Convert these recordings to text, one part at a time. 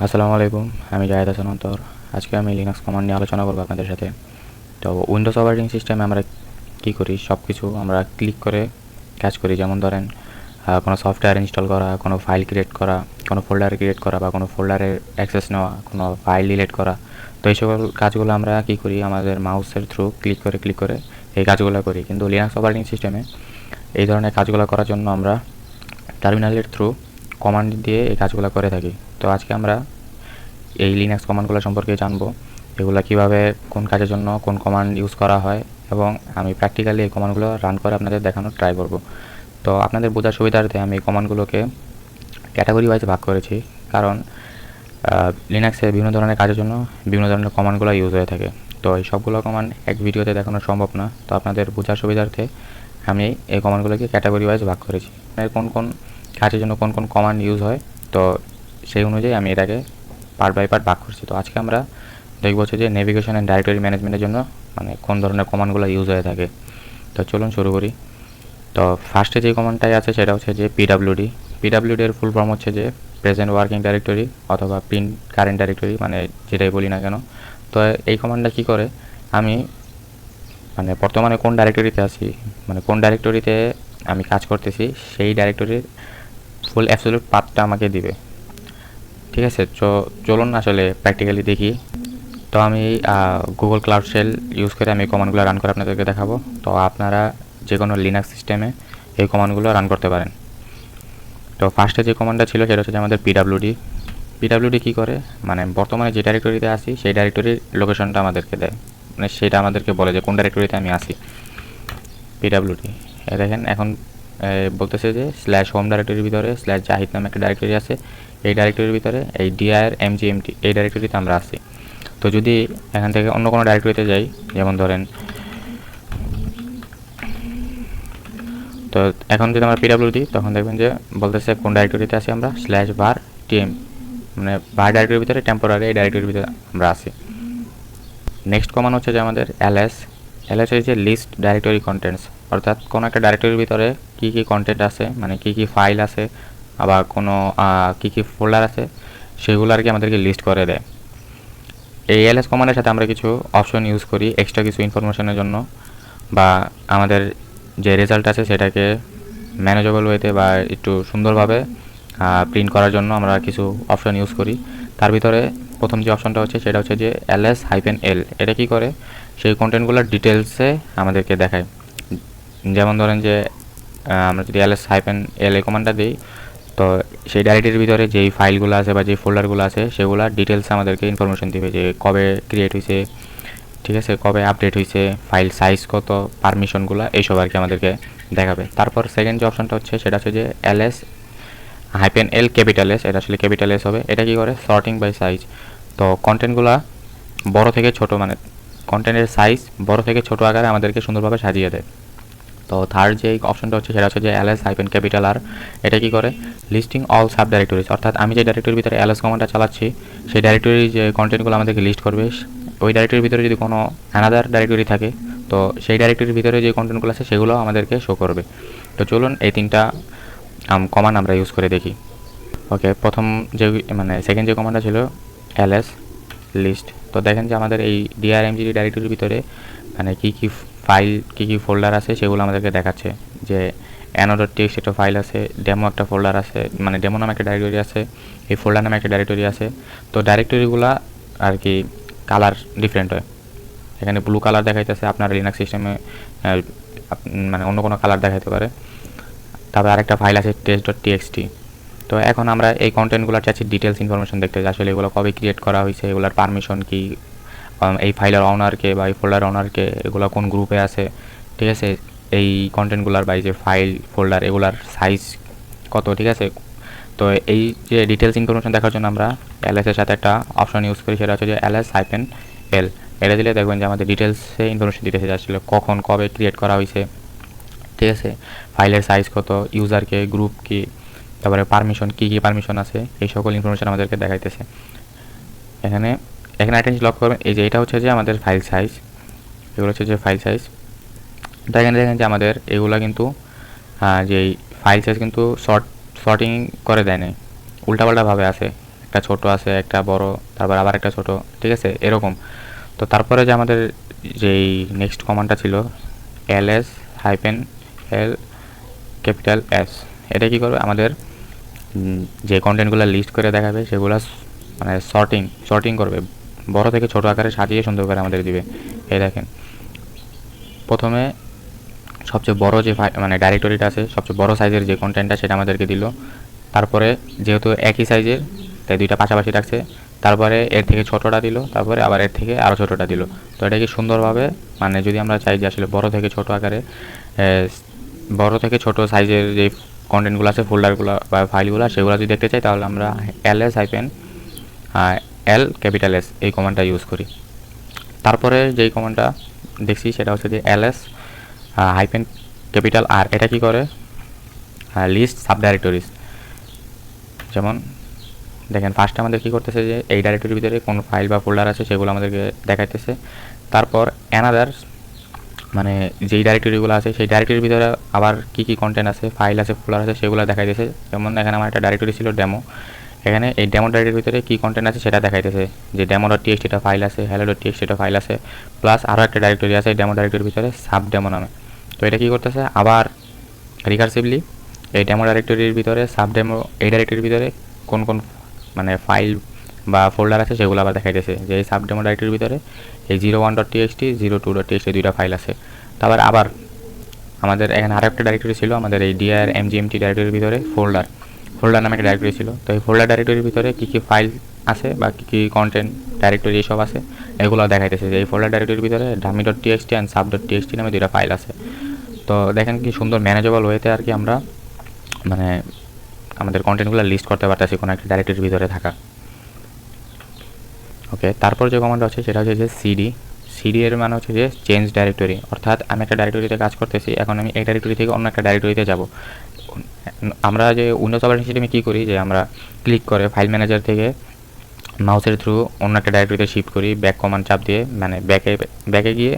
আসসালামু আলাইকুম। আমি জাহেদ হাসান অন্তর। আজকে আমি লিনাক্স কমান্ড নিয়ে আলোচনা করব আপনাদের সাথে। তো উইন্ডোজ অপারেটিং সিস্টেমে আমরা কী করি, সব কিছু আমরা ক্লিক করে কাজ করি। যেমন ধরেন কোনো সফটওয়্যার ইনস্টল করা, কোনো ফাইল ক্রিয়েট করা, কোনো ফোল্ডার ক্রিয়েট করা বা কোনো ফোল্ডারের অ্যাক্সেস নেওয়া, কোনো ফাইল ডিলিট করা। তো এই সকল কাজগুলো আমরা কী করি, আমাদের মাউসের থ্রু ক্লিক করে এই কাজগুলো করি। কিন্তু লিনাক্স অপারেটিং সিস্টেমে এই ধরনের কাজগুলো করার জন্য আমরা টার্মিনালের থ্রু কমান্ড দিয়ে এই কাজগুলো করে থাকি। তো আজকে আমরা এই লিনাক্স কমান্ডগুলো সম্পর্কে জানবো, এগুলো কিভাবে কোন কাজের জন্য কোন কমান্ড ইউজ করা হয়, এবং আমি প্র্যাকটিক্যালি এই কমান্ডগুলো রান করে আপনাদের দেখানোর ট্রাই করব। তো আপনাদের বোঝার সুবিধার্থে আমি এই কমান্ডগুলোকে ক্যাটাগরি ওয়াইজ ভাগ করেছি, কারণ লিনাক্সে বিভিন্ন ধরনের কাজের জন্য বিভিন্ন ধরনের কমান্ডগুলো ইউজ হয়ে থাকে। তো এই সবগুলো কমান্ড এক ভিডিওতে দেখানো সম্ভব না, তো আপনাদের বোঝার সুবিধার্থে আমি এই কমান্ডগুলোকে ক্যাটাগরি ওয়াইজ ভাগ করেছি। কোন কোন কাজের জন্য কোন কোন কমান্ড ইউজ হয়, তো সেই অনুযায়ী আমি এটাকে পার্ট বাই পার্ট ভাগ করছি। তো আজকে আমরা দেখব হচ্ছে যে নেভিগেশন অ্যান্ড ডাইরেক্টরি ম্যানেজমেন্টের জন্য কোন ধরনের কমান্ডগুলো ইউজ হয়ে থাকে। তো চলুন শুরু করি। তো ফার্স্টে যে কমান্ডটাই আছে সেটা হচ্ছে যে পিডাব্লিউডি। পিডাব্লিউডি এর ফুল ফর্ম হচ্ছে যে প্রেজেন্ট ওয়ার্কিং ডাইরেক্টরি অথবা প্রিন্ট কারেন্ট ডাইরেক্টরি, যেটাই বলি না কেন। তো এই কমান্ডটা কী করে, আমি বর্তমানে কোন ডাইরেক্টরিতে আছি, কোন ডাইরেক্টরিতে আমি কাজ করতেছি, সেই ডাইরেক্টরির ফুল অ্যাবসলিউট পাথটা আমাকে দিবে। ঠিক আছে, চলুন আসলে প্র্যাকটিক্যালি দেখি। তো আমি গুগল ক্লাউড শেল ইউজ করে আমি কমান্ডগুলো রান করে আপনাদেরকে দেখাবো। তো আপনারা যে কোনো লিনাক্স সিস্টেমে এই কমান্ডগুলো রান করতে পারেন। তো ফার্স্টে যে কমান্ডটা ছিল সেটা হচ্ছে যে আমাদের পিডাব্লিউডি। পিডাব্লিউডি কী করে, বর্তমানে যে ডাইরেক্টরিতে আসি সেই ডাইরেক্টরির লোকেশনটা আমাদেরকে দেয়, সেটা আমাদেরকে বলে যে কোন ডাইরেক্টরিতে আমি আসি। পিডাব্লিউডি দেখেন এখন বলতেছে যে স্ল্যাশ হোম ডাইরেক্টরির ভিতরে স্ল্যাশ জাহিদ নামে একটা ডাইরেক্টরি আছে, এই ডাইরেক্টরির ভিতরে এই ডিআর এমজিএমটি এই ডাইরেক্টরিতে আমরা আসি। তো যদি এখান থেকে অন্য কোনো ডাইরেক্টরিতে যাই, যেমন ধরেন, তো এখন যদি আমরা পিডাব্লিউ দিই তখন দেখবেন যে বলতেছে কোন ডাইরেক্টরিতে আসি আমরা, স্ল্যাশ বার টিএম, বার ডাইরেক্টরির ভিতরে টেম্পোরারি এই ডাইরেক্টরির ভিতরে আমরা আসি। নেক্সট কমান্ড হচ্ছে যে আমাদের এলএস। এলএস হচ্ছে লিস্ট ডাইরেক্টরি কন্টেন্টস, অর্থাৎ কোনো একটা ডাইরেক্টরির ভিতরে কী কী কন্টেন্ট আছে, কী কী ফাইল আছে, আবার কোনো কী কী ফোল্ডার আছে, সেগুলো আর কি আমাদেরকে লিস্ট করে দেয়। এই এলএস কমান্ডের সাথে আমরা কিছু অপশন ইউজ করি এক্সট্রা কিছু ইনফরমেশনের জন্য, বা আমাদের যে রেজাল্ট আছে সেটাকে ম্যানেজেবল ওয়েতে বা একটু সুন্দরভাবে প্রিন্ট করার জন্য আমরা কিছু অপশন ইউজ করি। তার ভিতরে প্রথম যে অপশনটা হচ্ছে সেটা হচ্ছে যে ls-l। এটা কি করে, সেই কন্টেন্টগুলোর ডিটেলসে আমাদেরকে দেখায়। যেমন ধরেন যে আমরা যদি ls-l এই কমান্ডটা দিই, তো সেই ডাইরেক্টরির ভিতরে যেই ফাইলগুলো আছে বা যেই ফোল্ডারগুলো আছে সেগুলোর ডিটেলস আমাদেরকে ইনফরমেশন দিবে, যে কবে ক্রিয়েট হয়েছে, ঠিক আছে, কবে আপডেট হয়েছে, ফাইল সাইজ কত, পারমিশনগুলো, এইসব আর কি আমাদেরকে দেখাবে। তারপর সেকেন্ড যে অপশনটা হচ্ছে সেটা হচ্ছে যে ls-l ক্যাপিটাল এস, এটা আসলে ক্যাপিটাল এস হবে। এটা কি করে, সর্টিং বাই সাইজ। তো কন্টেন্টগুলো বড় থেকে ছোট, কন্টেন্টের সাইজ বড় থেকে ছোট আকারে আমাদেরকে সুন্দরভাবে সাজিয়ে দেয়। তো থার্ড যে অপশনটা হচ্ছে সেটা হচ্ছে যে ls-r। এটা কি করে, লিস্টিং অল সাব ডাইরেক্টরিজ, অর্থাৎ আমি যে ডাইরেক্টরির ভিতরে ls কমান্ডটা চালাচ্ছি সেই ডাইরেক্টরির যে কন্টেন্টগুলো আমাদেরকে লিস্ট করবে, ওই ডাইরেক্টরির ভিতরে যদি কোনো অ্যানাদার ডাইরেক্টরি থাকে তো সেই ডাইরেক্টরির ভিতরে যে কন্টেন্টগুলো আছে সেগুলো আমাদেরকে শো করবে। তো চলুন এই তিনটা কমান্ড আমরা ইউজ করে দেখি। ওকে, প্রথম যে সেকেন্ড যে কমান্ডটা ছিল ls লিস্ট। তো দেখেন যে আমাদের এই drmgd ডাইরেক্টরির ভিতরে কী কী ফাইল, কী কী ফোল্ডার আছে সেগুলো আমাদেরকে দেখাচ্ছে। যে ano.txt একটা ফাইল আছে, ডেমো একটা ফোল্ডার আছে, ডেমো নামে একটা ডাইরেক্টরি আছে, এই ফোল্ডার নামে একটা ডাইরেক্টরি আছে। তো ডাইরেক্টরিগুলো আর কি কালার ডিফারেন্ট হয়। এখানে ব্লু কালার দেখাইতেছে, আপনার লিনাক্স সিস্টেমে অন্য কোনো কালার দেখাইতে পারে। তারপর আরেকটা ফাইল আছে test.txt। তো এখন আমরা এই কন্টেন্টগুলোর চাচ্ছি ডিটেলস ইনফরমেশন দেখতে, আসলে এগুলো কবে ক্রিয়েট করা হয়েছে, এগুলোর পারমিশন কী, এই ফাইলের অনারকে বা এই ফোল্ডার অনারকে, এগুলো কোন গ্রুপে আছে, ঠিক আছে, এই কন্টেন্টগুলোর বা এই যে ফাইল ফোল্ডার এগুলার সাইজ কত, ঠিক আছে। তো এই যে ডিটেলস ইনফরমেশন দেখার জন্য আমরা ls এর সাথে একটা অপশন ইউজ করি, সেটা হচ্ছে যে ls-l। এটা দিলে দেখবেন যে আমাদের ডিটেলসে ইনফরমেশন দিতেছে, আসলে কখন কবে ক্রিয়েট করা হয়েছে, ঠিক আছে, ফাইলের সাইজ কত, ইউজারকে, গ্রুপ কি, তারপরে পারমিশন কী কী পারমিশন আছে, এই সকল ইনফরমেশন আমাদেরকে দেখাইতেছে। এখানে একটা জিনিস লক্ষ্য করবেন, এই যে এটা হচ্ছে যে আমাদের ফাইল সাইজ, এগুলো হচ্ছে যে ফাইল সাইজ। তো এখানে দেখেন যে আমাদের এগুলো কিন্তু যে ফাইল সাইজ কিন্তু সর্টিং করে দেয় নাই, উল্টাপাল্টাভাবে আছে। একটা ছোট আছে, একটা বড়, তারপর আবার একটা ছোট, ঠিক আছে এরকম। তো তারপরে যে আমাদের যেই নেক্সট কমান্ডটা ছিল ls hyphen l capital S, এটা কি করবে আমাদের যে কন্টেন্টগুলো লিস্ট করে দেখাবে সেগুলো মানে সর্টিং করবে, বড় থেকে ছোট আকারে সাজিয়ে সুন্দর করে আমাদের দিবে। এই দেখেন প্রথমে সবচেয়ে বড় যে মানে ডাইরেক্টরিটা আছে, সবচেয়ে বড় সাইজের যে কন্টেন্টটা সেটা আমাদেরকে দিল। তারপরে যেহেতু একই সাইজের তাই দুইটা পাশাপাশি রাখছে, তারপরে এর থেকে ছোটোটা দিল, তারপরে আবার এর থেকে আরও ছোটোটা দিল। তো এটা কি সুন্দরভাবে মানে যদি আমরা চাই যে আসলে বড় থেকে ছোট আকারে বড় থেকে ছোট সাইজের যে কন্টেন্টগুলো আছে, ফোল্ডারগুলো বা ফাইলগুলো, সেগুলো যদি দেখতে চাই তাহলে আমরা ls hyphen l capital S এই কমান্ডটা ইউজ করি। তারপরে যেই কমান্ডটা দেখছি সেটা হচ্ছে যে ls হাইফেন ক্যাপিটাল R, এটা কি করে লিস্ট সাব ডাইরেক্টরিজ। যেমন দেখেন ফার্স্টে আমাদের কী করতেছে যে এই ডাইরেক্টরির ভিতরে কোন ফাইল বা ফোল্ডার আছে সেগুলো আমাদেরকে দেখাইতেছে। তারপর অ্যানাদার মানে যেই ডাইরেক্টরিগুলো আছে সেই ডাইরেক্টরির ভিতরে আবার কী কী কন্টেন্ট আছে, ফাইল আছে, ফোল্ডার আছে, সেগুলো দেখাইতেছে। যেমন এখানে আমার একটা ডাইরেক্টরি ছিল ডেমো, এখানে এই ডেমো ডাইরেক্টরির ভিতরে কী কন্টেন্ট আছে সেটা দেখাইতেছে, যে ডেমো.txt একটা ফাইল আছে, hello.txt একটা ফাইল আছে, প্লাস আরও একটা ডাইরেক্টরি আছে এই ডেমো ডাইরেক্টরির ভিতরে সাব ডেমো নামে। তো এটা কী করতেছে আবার রিকার্সিভলি এই ডেমো ডাইরেক্টরির ভিতরে সাব ডেমো এই ডাইরেক্টরির ভিতরে কোন কোন মানে ফাইল বা ফোল্ডার আছে সেগুলো আবার দেখাইতেছে, যে এই সাব ডেমো ডাইরেক্টরির ভিতরে এই 01.txt 02.txt দুইটা ফাইল আছে। তারপর আবার আমাদের এখানে আরও একটা ডাইরেক্টরি ছিল আমাদের এই dir mgmt ডাইরেক্টরির ভিতরে ফোল্ডার নামে একটা ডাইরেক্টরি ছিল। তো এই ফোল্ডার ডাইরেক্টরির ভিতরে কী কী ফাইল আছে বা কী কী কন্টেন্ট ডাইরেক্টরি এইসব আছে এগুলো দেখাইতেছে, যে এই ফোল্ডার ডাইরেক্টরির ভিতরে dummy.txt অ্যান্ড sub.txt নামে দুইটা ফাইল আছে। তো দেখেন কি সুন্দর ম্যানেজেবল ওয়েতে আর কি আমরা মানে আমাদের কন্টেন্টগুলো লিস্ট করতে পারতেছি কোনো একটা ডাইরেক্টরির ভিতরে থাকা। ওকে, তারপর যে কমান্ড আছে সেটা হচ্ছে যে সিডি এর মানে হচ্ছে যে চেঞ্জ ডাইরেক্টরি, অর্থাৎ আমি একটা ডাইরেক্টরিতে কাজ করতেছি, এখন আমি এই ডাইরেক্টরি থেকে অন্য একটা ডাইরেক্টরিতে যাব। আমরা যে উইন্ডোজ অপারেটিং সিস্টেমে কী করি যে আমরা ক্লিক করে ফাইল ম্যানেজার থেকে মাউসের থ্রু অন্য একটা ডাইরেক্টরিতে শিফট করি, ব্যাক কমান্ড চাপ দিয়ে মানে ব্যাকে গিয়ে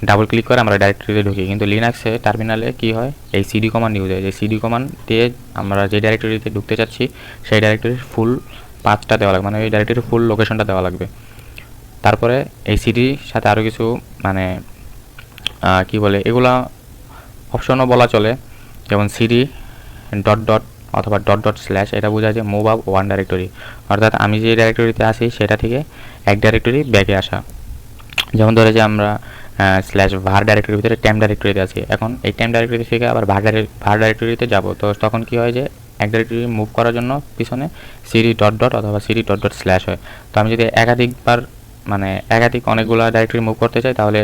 ডাবল ক্লিক করে আমরা ডাইরেক্টরিতে ঢুকি। কিন্তু লিনাক্সে টার্মিনালে কী হয় এই সিডি কমান্ড ইউজ হয়, যে সিডি কমান্ড দিয়ে আমরা যে ডাইরেক্টরিতে ঢুকতে চাচ্ছি সেই ডাইরেক্টরির ফুল পাথটা দেওয়া লাগবে, মানে এই ডাইরেক্টরির ফুল লোকেশনটা দেওয়া লাগবে। তারপরে এই সিডির সাথে আরও কিছু মানে কি বলে এগুলা অপশনও বলা চলে, যেমন সিডি ডট ডট অথবা ডট ডট স্ল্যাশ, এটা বোঝায় যে মুভ আপ ওয়ান ডাইরেক্টরি, অর্থাৎ আমি যে ডাইরেক্টরিতে আসি সেটা থেকে এক ডাইরেক্টরি ব্যাকে আসা। যেমন ধরে যে আমরা স্ল্যাশ ভার ডাইরেক্টরির ভিতরে টেম ডাইরেক্টরিতে আছি, এখন এই টেম ডাইরেক্টরি থেকে আবার ভার ডাইরেক্টরিতে যাব, তো তখন কী হয় যে এক ডাইরেক্টরি মুভ করার জন্য পিছনে সিডি ডট ডট অথবা সিডি ডট ডট স্ল্যাশ হয়। তো আমি যদি একাধিকবার মানে অনেকগুলো ডাইরেক্টরি মুভ করতে চাই তাহলে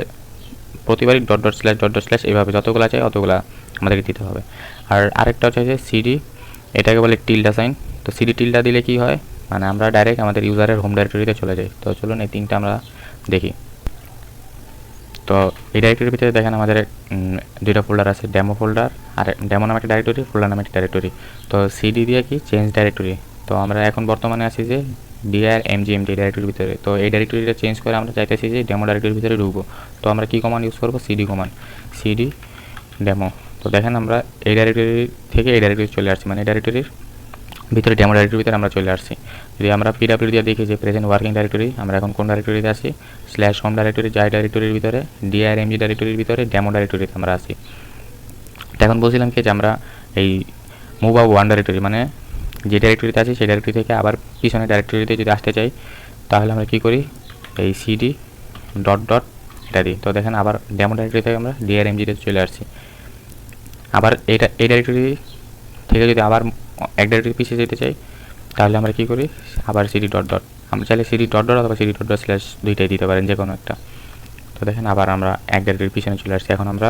প্রতিবারই ডট ডট স্ল্যাশ এইভাবে যতগুলো চাই অতগুলো আমাদেরকে দিতে হবে। আর আরেকটা হচ্ছে যে সিডি, এটাকে বলে টিল্ডা সাইন। তো সিডি টিল্ডা দিলে কি হয় মানে আমরা ডাইরেক্ট আমাদের ইউজারের হোম ডাইরেক্টরিতে চলে যাই। তো চলুন এই তিনটা আমরা দেখি। তো এই ডাইরেক্টরির ভিতরে দেখেন আমাদের দুইটা ফোল্ডার আছে, ডেমো ফোল্ডার আর ডেমো নামে একটা ডাইরেক্টরি, ফোল্ডার নামে একটা ডাইরেক্টরি। তো সিডি দিয়ে কি চেঞ্জ ডাইরেক্টরি, তো আমরা এখন বর্তমানে আছি যে dir mgmt ডাইরেক্টরির ভিতরে। তো এই ডাইরেক্টরিটা চেঞ্জ করে আমরা চাইতেছি যে ডেমো ডাইরেক্টরির ভিতরে ঢুকবো। তো আমরা কী কমান্ড ইউজ করবো, সিডি কমান্ড, সিডি ডেমো। তো দেখেন আমরা এই ডাইরেক্টরি থেকে এই ডাইরেক্টরি চলে আসছি, মানে এই ডাইরেক্টরির ভিতরে ডেমো ডাইরেক্টরির ভিতরে আমরা চলে আসছি। যদি আমরা পিডাব্লিউ দিয়ে দেখি যে প্রেজেন্ট ওয়ার্কিং ডাইরেক্টরি, আমরা এখন কোন ডাইরেক্টরিতে আছি, স্ল্যাশ হোম ডাইরেক্টরি যাই ডাইরেক্টরির ভিতরে dir mg ডাইরেক্টরির ভিতরে ডেমো ডাইরেক্টরিতে আমরা আছি। তো এখন বলছিলাম কি যে আমরা এই মুভ আপ ওয়ান ডাইরেক্টরি মানে যে ডাইরেক্টরিতে আছি সেই ডাইরেক্টরি থেকে আবার পিছনে ডাইরেক্টরিতে যদি আসতে চাই তাহলে আমরা কী করি, এই সিডি ডট ডট এটা দিই। তো দেখেন আবার ডেমো ডাইরেক্টরি থেকে আমরা dir mg তে চলে আসছি। আবার এই ডাইরেক্টরি থেকে যদি আবার এক ডাইরেক্টরি পিছিয়ে যেতে চাই তাহলে আমরা কী করি, আবার সিডি ডট ডট, আমরা চাইলে সিডি ডট ডট অথবা সিডি ডট ডট স্ল্যাশ দুইটাই দিতে পারেন যে কোনো একটা। তো দেখেন আবার আমরা এক ডাইরেক্টরির পিছনে চলে আসছি, এখন আমরা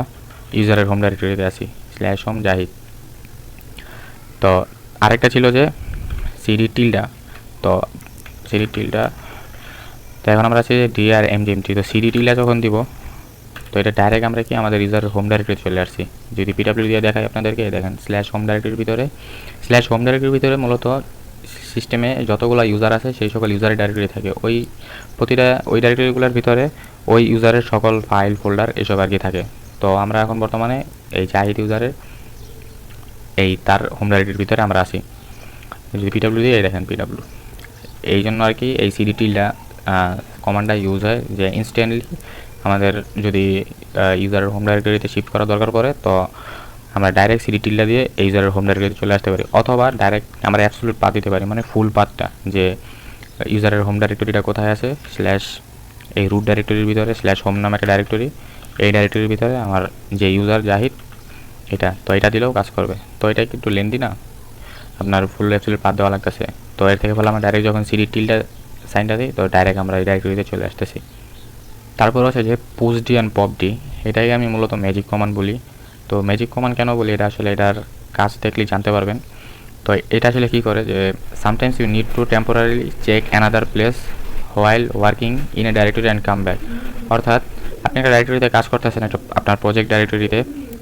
ইউজারের হোম ডাইরেক্টরিতে আছি, স্ল্যাশ হোম জাহিদ। তো আরেকটা ছিল যে সিডি টিল্ডা, তো সিডি টিল্ডা, তো এখন আমরা আছি যে dir mgmt। তো সিডি টিল্ডা যখন দিব তো এটা ডাইরেক্ট আমরা কি আমাদের ইউজারের হোম ডাইরেক্টরি চলে আসছি। যদি পিডাব্লিউ দিয়ে দেখাই আপনাদেরকে, দেখেন স্ল্যাশ হোম ডাইরেক্টরির ভিতরে, স্ল্যাশ হোম ডাইরেক্টরির ভিতরে মূলত সিস্টেমে যতগুলো ইউজার আছে সেই সকল ইউজারের ডাইরেক্টরি থাকে, ওই প্রতিটা ওই ডাইরেক্টরিগুলোর ভিতরে ওই ইউজারের সকল ফাইল ফোল্ডার এসব আর কি থাকে। তো আমরা এখন বর্তমানে এই জাহিদ ইউজারের এই তার হোম ডাইরেক্টরির ভিতরে আমরা আছি। যদি পিডাব্লিউ দিয়ে দেখেন পিডাব্লিউ এই জন্য আর কি এই সিডি টিল্ডা কমান্ডটা ইউজ হয়, যে ইনস্ট্যান্টলি আমাদের যদি ইউজারের হোম ডাইরেক্টরিতে শিফট করা দরকার পড়ে তো আমরা ডাইরেক্ট সিডি টিল্ডা দিয়ে এই ইউজারের হোম ডাইরেক্টরিতে চলে আসতে পারি, অথবা ডাইরেক্ট আমরা অ্যাবসলিউট পাথ দিতে পারি, মানে ফুল পাথটা, যে ইউজারের হোম ডাইরেক্টরিটা কোথায় আছে স্ল্যাশ এই রুট ডাইরেক্টরির ভিতরে স্ল্যাশ হোম নামে একটা ডাইরেক্টরি, এই ডাইরেক্টরির ভিতরে আমার যে ইউজার জাহিদ এটা, তো এটা দিলেও কাজ করবে। তো এটা একটু লেন্দি না, আপনার ফুল অ্যাবসলিউট পাথ দেওয়া লাগতেছে। তো এর থেকে ভালো আমরা ডাইরেক্ট যখন সিডি টিল্ডা সাইনটা দিই তো ডাইরেক্ট আমরা এই ডাইরেক্টরিতে চলে আসতেছি। তারপর আছে যে push D and pop D, এটাই আমি মূলত ম্যাজিক কমান্ড বলি। তো ম্যাজিক কমান্ড কেন বলি, এটা আসলে এটার কাজ দেখলেই জানতে পারবেন। তো এটা আসলে কী করে, যে sometimes you need to temporarily check another place while working in a directory and come back. অর্থাৎ আপনি একটা ডাইরেক্টরিতে কাজ করতেছেন, একটা আপনার প্রজেক্ট ডাইরেক্টরিতে,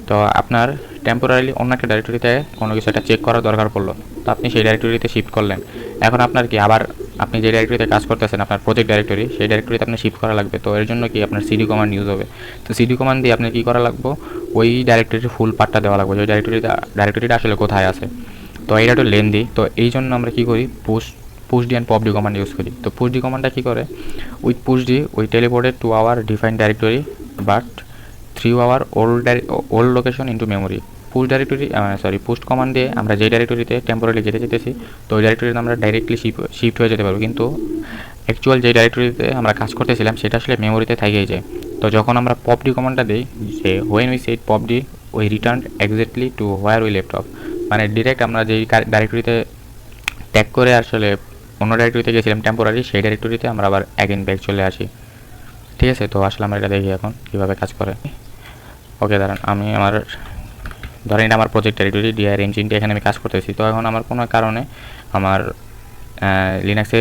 তো আপনার টেম্পোরারিলি অন্য একটা ডাইরেক্টরিতে কোনো কিছু একটা চেক করার দরকার পড়লো, তো আপনি সেই ডাইরেক্টরিতে শিফট করলেন। এখন আপনার কি আবার আপনি যে ডাইরেক্টরিতে কাজ করতেছেন আপনার প্রজেক্ট ডাইরেক্টরি, সেই ডাইরেক্টরিতে আপনি শিফট করা লাগবে। তো এর জন্য কি আপনার সিডি কমান্ড ইউজ হবে। তো সিডি কমান্ড দিয়ে আপনি কী করা লাগবে, ওই ডাইরেক্টরির ফুল পার্টটা দেওয়া লাগবে, ওই ডাইরেক্টরিটা আসলে কোথায় আছে। তো এইটা একটু লেন্দি, তো এই জন্য আমরা কী করি, pushd and popd command use করি। তো পুশ ডি কমান্ডটা কী করে, with pushd we teleported to our defined directory but three our old location into memory. Push command দিয়ে আমরা যে ডাইরেক্টরিতে টেম্পোরারি যেতে যেতেছি তো ওই ডাইরেক্টরিতে আমরা ডাইরেক্টলি শিফট হয়ে যেতে পারবো, কিন্তু অ্যাকচুয়াল যে ডাইরেক্টরিতে আমরা কাজ করতেছিলাম সেটা আসলে মেমোরিতে থেকেই যায়। তো যখন আমরা পপ ডি কমান্ডটা দিই, যে when we set pop D we return exactly to where we left off, মানে ডিরেক্ট আমরা যেই ডাইরেক্টরিতে ট্যাগ করে আসলে অন্য ডাইরেক্টরিতে গেছিলাম টেম্পোরারি, সেই ডাইরেক্টরিতে আমরা আবার অ্যাগেন ব্যাক চলে আসি। ঠিক আছে, তো আসলে আমরা এটা দেখি এখন কীভাবে কাজ করে। ওকে, দাঁড়ান, আমি ধরেন এটা আমার প্রজেক্ট ডাইরেক্টরি ডিআর ইঞ্জিনটা, এখানে আমি কাজ করতেছি। তো এখন আমার কোনো কারণে আমার লিনাক্সে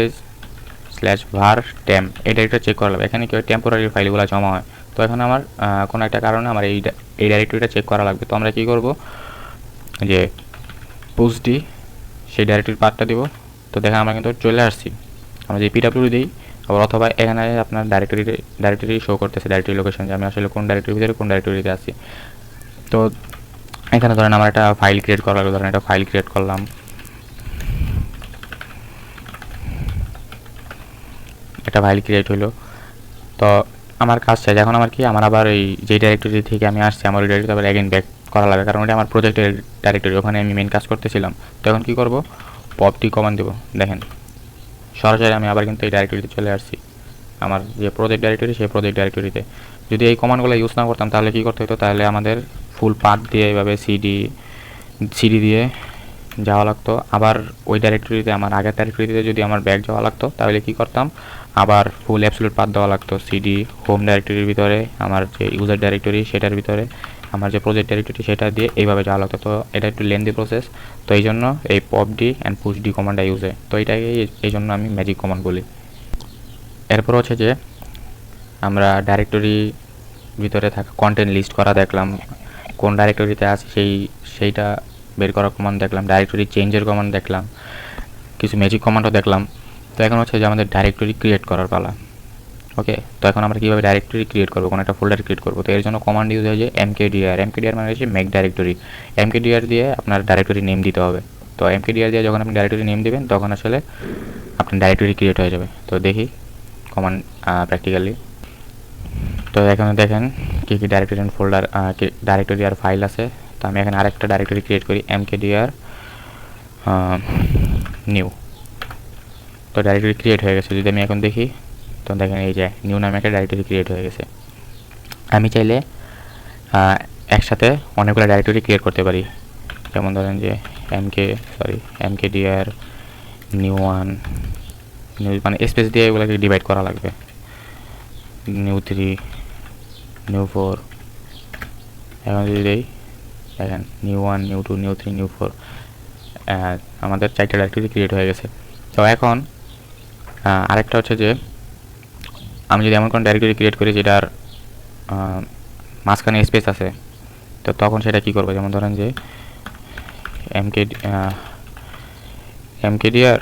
/var temp এই ডাইরেক্টরি চেক করা লাগবে, এখানে কি টেম্পোরারি ফাইলগুলো জমা হয়। তো এখন আমার কোনো একটা কারণে আমার এই ডাইরেক্টরিটা চেক করা লাগবে। তো আমরা কী করব, যে পুশ ডি সেই ডাইরেক্টরির পাথটা দিব। তো দেখেন আমরা কিন্তু চলে আসছি, আমরা যে পিডাব্লিউ দিই আবার, অথবা এখানে আপনার ডাইরেক্টরি শো করতেছে, ডাইরেক্টরি লোকেশন, যে আমি আসলে কোন ডাইরেক্টরির ভিতরে কোন ডাইরেক্টরিতে আছি। তো এখানে ধরেন আমার একটা ফাইল ক্রিয়েট করা লাগবে, ধরেন একটা ফাইল ক্রিয়েট করলাম, একটা ফাইল ক্রিয়েট হলো। তো আমার কাজ চাই এখন আমার কি, আমার আবার এই যে ডাইরেক্টরি থেকে আমি আসছি আমার ওই ডাইরেক্টরি আবার অ্যাগেন ব্যাক করা লাগে, কারণ ওটা আমার প্রজেক্টের ডাইরেক্টরি, ওখানে আমি মেন কাজ করতেছিলাম। তো এখন কী করবো, পপ ডি কমান্ড দেবো। দেখেন সরাসরি আমি আবার কিন্তু এই ডাইরেক্টরিতে চলে আসছি, আমার যে প্রজেক্ট ডাইরেক্টরি সেই প্রজেক্ট ডাইরেক্টরিতে। যদি এই কমান্ডগুলো ইউজ না করতাম তাহলে কী করতে হতো, তাহলে আমাদের ফুল পাথ দিয়ে এভাবে সিডি দিয়ে যাওয়া লাগতো, আবার ওই ডাইরেক্টরিতে আমার আগের ডাইরেক্টরিতে যদি আমার ব্যাক যাওয়া লাগতো তাহলে কী করতাম, আবার ফুল অ্যাবসলিউট পাথ দেওয়া লাগতো সিডি হোম ডাইরেক্টরির ভিতরে, আমার যে ইউজার ডাইরেক্টরি সেটার ভিতরে, আমার যে প্রজেক্ট ডাইরেক্টরি সেটা দিয়ে এইভাবে যাওয়া লাগতো। তো এটা একটু লেন্দি প্রসেস, তো এই জন্য এই popd and pushd কমান্ডটা ইউজ হয়। তো এটাকে এই জন্য আমি ম্যাজিক কমান্ড বলি। এরপর হচ্ছে যে আমরা ডাইরেক্টরি ভিতরে থাকা কন্টেন্ট লিস্ট করা দেখলাম, কোন ডাইরেক্টরিতে আছে সেইটা বের করার কমান্ড দেখলাম, ডাইরেক্টরি চেঞ্জের কমান্ড দেখলাম, কিছু ম্যাজিক কমান্ডও দেখলাম। তো এখন হচ্ছে যে আমাদের ডাইরেক্টরি ক্রিয়েট করার পালা। ওকে, তো এখন আমরা কীভাবে ডাইরেক্টরি ক্রিয়েট করবো, কোনো একটা ফোল্ডার ক্রিয়েট করবো। তো এর জন্য কমান্ড ইউজ হয় যে mkdir মানে হচ্ছে মেক ডাইরেক্টরি। mkdir দিয়ে আপনার ডাইরেক্টরি নেম দিতে হবে। তো mkdir দিয়ে যখন আপনি ডাইরেক্টরি নেম দেবেন তখন আসলে আপনার ডাইরেক্টরি ক্রিয়েট হয়ে যাবে। তো দেখি কমান্ড প্র্যাকটিক্যালি। তো এখানে দেখেন কী কী ডাইরেক্টরি অ্যান্ড ফোল্ডার ডাইরেক্টরি আর ফাইল আছে। তো আমি এখানে আরেকটা ডাইরেক্টরি ক্রিয়েট করি mkdir নিউ। তো ডাইরেক্টরি ক্রিয়েট হয়ে গেছে, যদি আমি এখন দেখি তো দেখেন এই যে নিউ নামে একটা ডাইরেক্টরি ক্রিয়েট হয়ে গেছে। আমি চাইলে একসাথে অনেকগুলো ডাইরেক্টরি ক্রিয়েট করতে পারি, যেমন ধরেন যে mkdir নিউ 1 নিউ, মানে স্পেস দিয়ে এগুলোকে ডিভাইড করা লাগবে, নিউ 3 নিউ 4। এখন যদি দেই দেখেন নিউ 1 নিউ 2 নিউ 3 নিউ 4, আমাদের 4টা ডাইরেক্টরি ক্রিয়েট হয়ে গেছে। তো এখন আরেকটা হচ্ছে যে আমি যদি এমন কোনো ডাইরেক্টরি ক্রিয়েট করি যেটার মাঝখানে স্পেস আছে, তো তখন সেটা কী করবো, যেমন ধরেন যে mkdir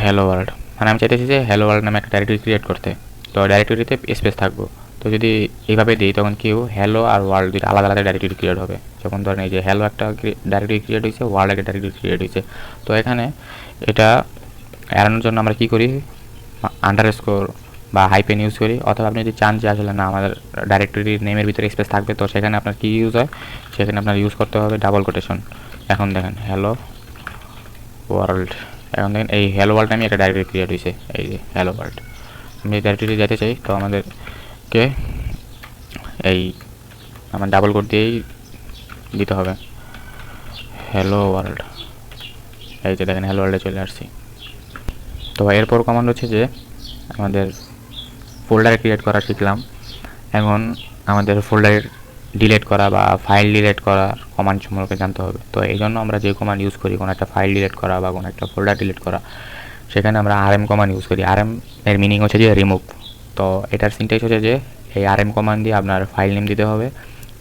হ্যালো ওয়ার্ল্ড, মানে আমি চাইতেছি যে হ্যালো ওয়ার্ল্ড নামে একটা ডাইরেক্টরি ক্রিয়েট করতে। তো ডাইরেক্টরিতে স্পেস থাকবো। তো তো যদি এইভাবে দিই তখন কি হ্যালো আর ওয়ার্ল্ড দুটো আলাদা আলাদা ডাইরেক্টরি ক্রিয়েট হবে। যখন ধরেন এই যে হ্যালো একটা ডাইরেক্টরি ক্রিয়েট হয়েছে, ওয়ার্ল্ড একটা ডাইরেক্টরি ক্রিয়েট হয়েছে। তো এখানে এটা এড়ানোর জন্য আমরা কি করি, আন্ডারস্কোর বা হাইপেন ইউজ করি, অথবা আপনি যদি চান যে আসলে না আমাদের ডাইরেক্টরির নেমের ভিতরে স্পেস থাকবে, তো সেখানে আপনার কি ইউজ হয়, সেখানে আপনার ইউজ করতে হবে ডাবল কোটেশন। এখন দেখেন হ্যালো ওয়ার্ল্ড, এখন দেখেন এই হ্যালো ওয়ার্ল্ড নামে একটা ডাইরেক্টরি ক্রিয়েট হয়েছে, এই যে হ্যালো ওয়ার্ল্ড। আমি ডাইরেক্টরি যেতে চাই, তো আমাদেরকে এই আমার ডাবল কোড দিয়েই দিতে হবে হ্যালো ওয়ার্ল্ড। এই যে দেখেন হ্যালো ওয়ার্ল্ডে চলে আসছি। তো এরপর কমান্ড হচ্ছে যে আমাদের ফোল্ডার ক্রিয়েট করা শিখলাম, এখন আমাদের ফোল্ডার ডিলিট করা বা ফাইল ডিলিট করার কমান্ড সম্পর্কে জানতে হবে। তো এই জন্য আমরা যে কমান্ড ইউজ করি কোনো একটা ফাইল ডিলিট করা বা কোনো একটা ফোল্ডার ডিলিট করা, সেখানে আমরা আরএম কমান্ড ইউজ করি। আরএম এর মিনিং হচ্ছে যে রিমুভ। তো এটার সিনট্যাক্স হচ্ছে যে এই আরএম কমান্ড দিয়ে আপনার ফাইল নেম দিতে হবে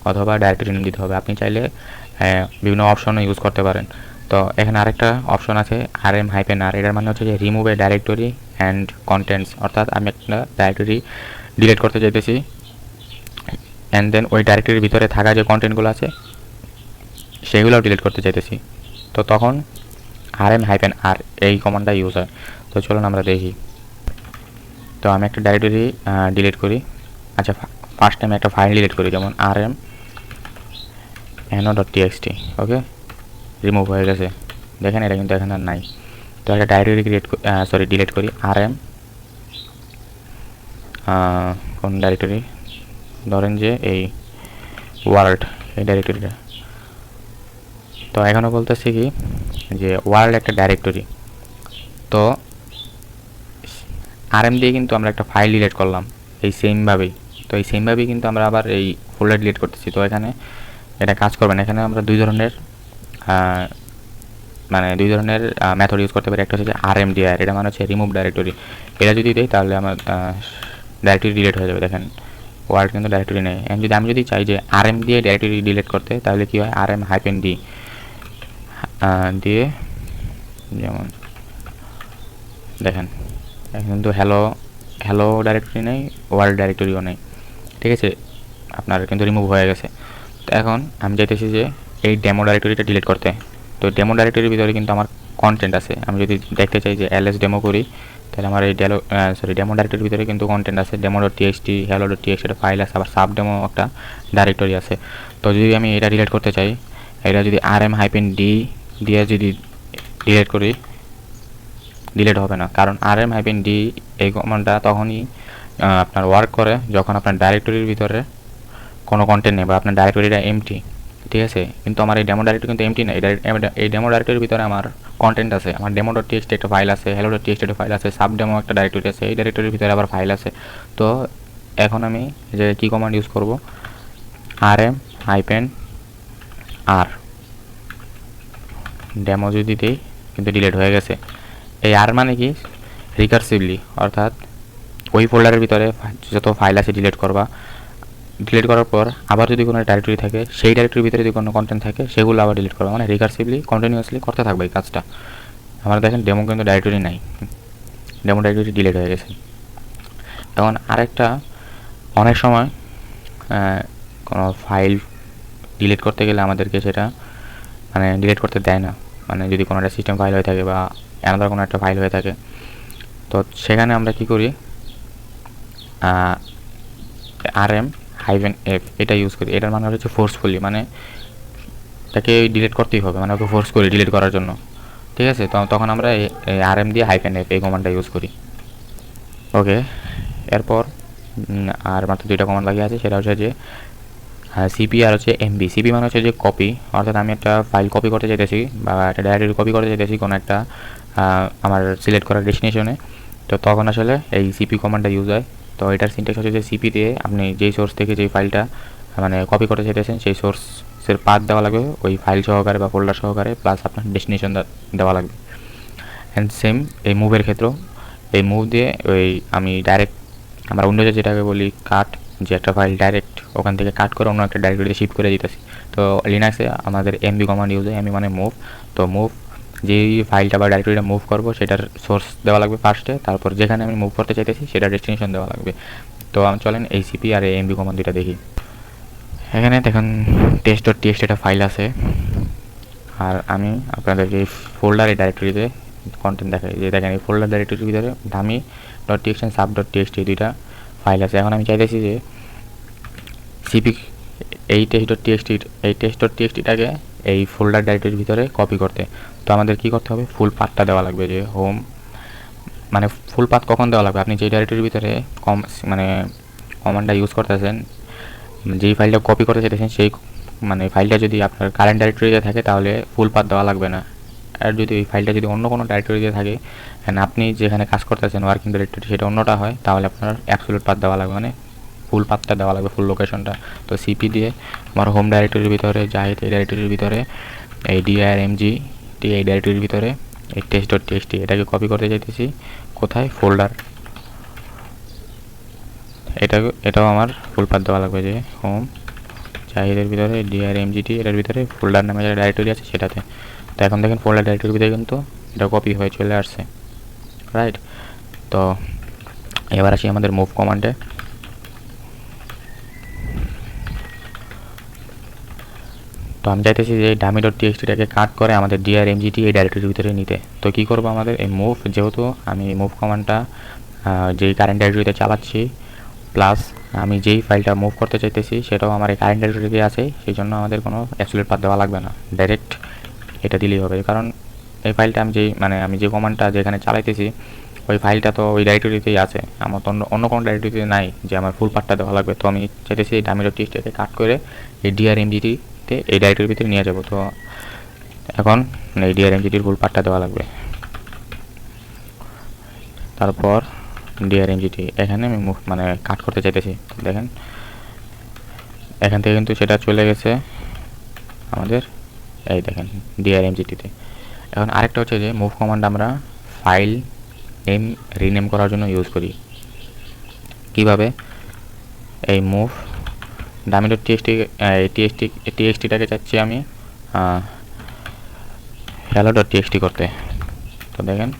অথবা ডাইরেক্টরি নেম দিতে হবে। আপনি চাইলে বিভিন্ন অপশনও ইউজ করতে পারেন। তো এখানে আরেকটা অপশন আছে আরএম হাইপেন আর, এটার মানে হচ্ছে যে remove A directory and contents, অর্থাৎ আমি একটা ডাইরেক্টরি ডিলিট করতে চাইতেছি অ্যান্ড দেন ওই ডাইরেক্টরির ভিতরে থাকা যে কন্টেন্টগুলো আছে সেগুলোও ডিলিট করতে চাইতেছি। তো তখন আরএম হাইপেন আর এই কমান্ডটা ইউজ হয়। তো চলুন আমরা দেখি। তো আমি একটা ডাইরেক্টরি ডিলিট করি। আচ্ছা, ফার্স্ট টাইম একটা ফাইল ডিলিট করি, যেমন rm no.txt। ওকে, রিমুভ হয়ে গেছে, দেখেন এটা কিন্তু এখানে আর নাই। তো একটা ডাইরেক্টরি ডিলিট করি rm কোন ডাইরেক্টরি, ধরেন যে এই ওয়ার্ল্ড, এই ডাইরেক্টরিটা। তো এখনও বলতেছি কি যে ওয়ার্ল্ড একটা ডাইরেক্টরি, তো rm দিয়ে কিন্তু আমরা একটা ফাইল ডিলিট করলাম এই সেমভাবেই। তো এই সেমভাবেই কিন্তু আমরা আবার এই ফোল্ডার ডিলিট করতেছি। তো এখানে এটা কাজ করবে না। এখানে আমরা দুই ধরনের মেথড ইউজ করতে পারি। একটা হচ্ছে যে rmdir, এটা মানে হচ্ছে রিমুভ ডাইরেক্টরি। এটা যদি দেই তাহলে আমার ডাইরেক্টরি ডিলিট হয়ে যাবে। দেখেন ওয়ার্ল্ড কিন্তু ডাইরেক্টরি নেই। আমি যদি চাই যে rm দিয়ে ডাইরেক্টরি ডিলিট করতে, তাহলে কি হয়, rm হাইপেন d দিয়ে, যেমন দেখেন কিন্তু হ্যালো ডাইরেক্টরি নেই, ওয়ার্ল্ড ডাইরেক্টরিও নেই, ঠিক আছে, আপনার কিন্তু রিমুভ হয়ে গেছে। তো এখন আমি চাইতেছি যে এই ডেমো ডাইরেক্টরিটা ডিলিট করতে। তো ডেমো ডাইরেক্টরির ভিতরে কিন্তু আমার কন্টেন্ট আছে। আমি যদি দেখতে চাই যে ls ডেমো করি, তাহলে আমার এই ডেমো ডাইরেক্টরির ভিতরে কিন্তু কন্টেন্ট আছে, ডেমো.txt, hello.txt একটা ফাইল আছে, আবার সাব ডেমো একটা ডাইরেক্টরি আছে। তো যদি আমি এটা ডিলিট করতে চাই, এটা যদি rm হাইপেন d দিয়ে যদি ডিলিট করি, ডিলিট হবে না, কারণ rm হাইপেন d এই কমান্ডটা তখনই আপনার ওয়ার্ক করে যখন আপনার ডাইরেক্টরির ভিতরে কোনো কন্টেন্ট নেই বা আপনার ডাইরেক্টরিটা এমটি, ঠিক আছে। কিন্তু আমার এই ডেমো ডাইরেক্টরি কিন্তু এমটি না। এই ডেমো ডাইরেক্টরির ভিতরে আমার কন্টেন্ট আছে, আমার ডেমো.txt একটা ফাইল আছে, hello.txt একটা ফাইল আছে, সাব ডেমো একটা ডাইরেক্টরি আছে, এই ডাইরেক্টরির ভিতরে আবার ফাইল আছে। তো এখন আমি যে কি কমান্ড ইউজ করব, rm হাইপেন আর ডেমো যদি দিই কিন্তু ডিলিট হয়ে গেছে। এই আর মানে কি, রিকারসিভলি, অর্থাৎ ওই ফোল্ডারের ভিতরে যত ফাইল আছে ডিলিট করার পর আবার যদি কোনো ডাইরেক্টরি থাকে, সেই ডাইরেক্টরির ভিতরে যদি কোনো কন্টেন্ট থাকে সেগুলো আবার ডিলিট করবা, মানে রিকারসিভলি কন্টিনিউয়াসলি করতে থাকবে এই কাজটা। আমরা দেখেন ডেমো কিন্তু ডাইরেক্টরি নাই, ডেমো ডাইরেক্টরি ডিলিট হয়ে গেছে। এখন আরেকটা, অনেক সময় কোনো ফাইল ডিলিট করতে গেলে আমাদেরকে সেটা মানে ডিলিট করতে দেয় না, মানে যদি কোনো একটা সিস্টেম ফাইল হয়ে থাকে বা অ্যানাদার কোনো একটা ফাইল হয়ে থাকে, তো সেখানে আমরা কি করি, rm হাইফেন f এটা ইউজ করি। এটার মানে হচ্ছে ফোর্সফুলি, মানে তাকে ডিলিট করতেই হবে, মানে ওকে ফোর্স করি ডিলিট করার জন্য, ঠিক আছে। তো তখন আমরা এই rm দিয়ে হাইফেন f এই কমান্ডটা ইউজ করি। ওকে, এরপর আর মাত্র দুইটা কমান্ড বাকি আছে, সেটা হচ্ছে যে সিপি আর হচ্ছে এমবি। সিপি মানে হচ্ছে যে কপি, অর্থাৎ আমি একটা ফাইল কপি করতে চাইতেছি বা একটা ডাইরেক্টরি কপি করতে চাইতেছি কোনো একটা আমার সিলেক্ট করার ডেস্টিনেশনে, তো তখন আসলে এই সিপি কমান্ডটা ইউজ হয়। তো এটার সিনট্যাক্স হচ্ছে যে সিপি দিয়ে আপনি যেই সোর্স থেকে যেই ফাইলটা মানে কপি করতে চাইতেছেন সেই সোর্সের পাথ দেওয়া লাগবে ওই ফাইল সহকারে বা ফোল্ডার সহকারে, প্লাস আপনার ডেস্টিনেশন দেওয়া লাগবে। অ্যান্ড সেম এই মুভের ক্ষেত্রেও, এই মুভ দিয়ে ওই আমি ডাইরেক্ট, আমরা উইন্ডোজে যেটাকে বলি কাট, যে একটা ফাইল ডাইরেক্ট ওখান থেকে কাট করে অন্য একটা ডাইরেক্টরিতে শিফট করে দিতেছি। তো লিনাক্সে আমাদের এমবি কমান্ড ইউজ হয়, এমবি মানে মুভ। তো মুভ, যেই ফাইলটা বা ডাইরেক্টরিটা মুভ করবো সেটার সোর্স দেওয়া লাগবে ফার্স্টে, তারপর যেখানে আমি মুভ করতে চাইতেছি সেটার ডেস্টিনেশন দেওয়া লাগবে। তো চলেন এই সিপি আর এই এমবি কমান্ড দুইটা দেখি। এখানে দেখেন test.txt একটা ফাইল আছে, আর আমি আপনাদেরকে এই ফোল্ডারে ডাইরেক্টরিতে কন্টেন্ট দেখাই। যে দেখেন এই ফোল্ডার ডাইরেক্টরির ভিতরে ধামি .txt সাব .txt দুইটা ফাইল আছে। এখন আমি চাইতেছি যে সিপি এই টেস্ট.txt-টাকে এই ফোল্ডার ডাইরেক্টরির ভিতরে কপি করতে। তো আমাদের কি করতে হবে, ফুল পাথটা দেওয়া লাগবে। যে হোম মানে ফুল পাথ কখন দেওয়া লাগবে, আপনি যেই ডাইরেক্টরির ভিতরে মানে কমান্ডটা ইউজ করতেছেন, যেই ফাইলটা কপি করতে চাইতেছেন সেই মানে ফাইলটা যদি আপনার কারেন্ট ডাইরেক্টরিতে থাকে তাহলে ফুল পাথ দেওয়া লাগবে না। আর যদি ওই ফাইলটা যদি অন্য কোনো ডাইরেক্টরিতে থাকে, আপনি যেখানে কাজ করতেছেন ওয়ার্কিং ডাইরেক্টরি সেটা অন্যটা হয়, তাহলে আপনার অ্যাবসলিউট পাথ দেওয়া লাগবে, মানে ফুল পাথটা দেওয়া লাগবে, ফুল লোকেশনটা। তো সিপি দিয়ে আমার হোম ডাইরেক্টরির ভিতরে জাহিদ এই ডাইরেক্টরির ভিতরে এই DIRMGT এই ডাইরেক্টরির ভিতরে এই test.txt এটাকে কপি করতে চাইতেছি কোথায়, ফোল্ডার। এটাও আমার ফুল পাথ দেওয়া লাগবে, যে হোম জাহিদের ভিতরে DIRMGT এটার ভিতরে ফোল্ডার নামে যেটা ডাইরেক্টরি আছে সেটাতে। তো এখন দেখেন ফোল্ডার ডাইরেক্টরির ভিতরে কিন্তু এটা কপি হয়ে চলে আসছে, রাইট। তো এবার আসি আমাদের মুভ কমান্ডে। তো আমি চাইতেছি যে dummy.txt-টাকে কাট করে আমাদের DIRMGT এই ডাইরেক্টরির ভিতরে নিতে। তো কী করবো, আমাদের এই মুভ, যেহেতু আমি মুভ কমান্ডটা যেই কারেন্ট ডাইরেক্টরিতে চালাচ্ছি, প্লাস আমি যেই ফাইলটা মুভ করতে চাইতেছি সেটাও আমার এই কারেন্ট ডাইরেক্টরিতে আছে, সেই জন্য আমাদের কোনো অ্যাবসলিউট পাথ দেওয়া লাগবে না, ডাইরেক্ট এটা দিলেই হবে। কারণ এই ফাইলটা আমি যে কমান্ডটা যেখানে চালাইতেছি ওই ফাইলটা তো ওই ডাইরেক্টরিতেই আছে, আমার তো অন্য কোনো ডাইরেক্টরিতে নাই যে আমার ফুল পাথটা দেওয়া লাগবে। তো আমি চাইতেছি এই dummy.txt-টাকে কাট করে এই DIRMGT-তে এই ডাইরেক্টরির ভিতরে নিয়ে যাব। তো এখন এই DIRMGT-র ফুল পাথটা দেওয়া লাগবে। তারপর DIRMGT এখানে আমি মানে কাট করতে চাইতেছি, দেখেন এখান থেকে কিন্তু সেটা চলে গেছে আমাদের, এই দেখেন DIRMGT-তে। এখন আরেকটা হচ্ছে যে মুভ কমান্ড আমরা ফাইল নেম রিনেম করার জন্য ইউজ করি। কিভাবে, এই মুভ dummy.txt-টাকে চাচ্ছি আমি hello.txt করতে। তো দেখেন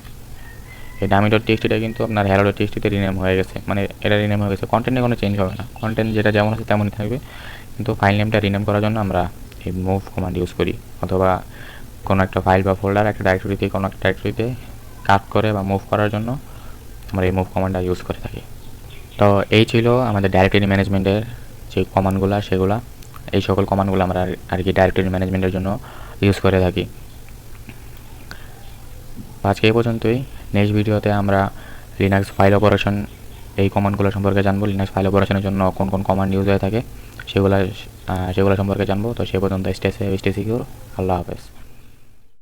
এই dummy.txt-টা কিন্তু আপনার hello.txt-তে রিনেম হয়ে গেছে, মানে এটা রিনেম হয়ে গেছে, কন্টেন্টে কোনো চেঞ্জ হবে না, কন্টেন্ট যেটা যেমন আছে তেমনই থাকবে, কিন্তু ফাইল নেমটা রিনেম করার জন্য আমরা এই মুভ কমান্ড ইউজ করি। অথবা কোনো একটা ফাইল বা ফোল্ডার একটা ডাইরেক্টরিতে কোনো একটা ডাইরেক্টরিতে কাট করে বা মুভ করার জন্য আমরা এই মুভ কমান্ডটা ইউজ করে থাকি। তো এই ছিল আমাদের ডাইরেক্টরি ম্যানেজমেন্টের যে কমান্ডগুলো, সেগুলো এই সকল কমান্ডগুলো আমরা আর কি ডাইরেক্টরি ম্যানেজমেন্টের জন্য ইউজ করে থাকি। আজকে এই পর্যন্তই। নেক্সট ভিডিওতে আমরা লিনাক্স ফাইল অপারেশন এই কমান্ডগুলো সম্পর্কে জানবো, লিনাক্স ফাইল অপারেশনের জন্য কোন কোন কমান্ড ইউজ হয়ে থাকে সেগুলো সম্পর্কে জানবো। তো সে পর্যন্ত স্টে সেফ, স্টে সিকিউর। আল্লাহ হাফেজ।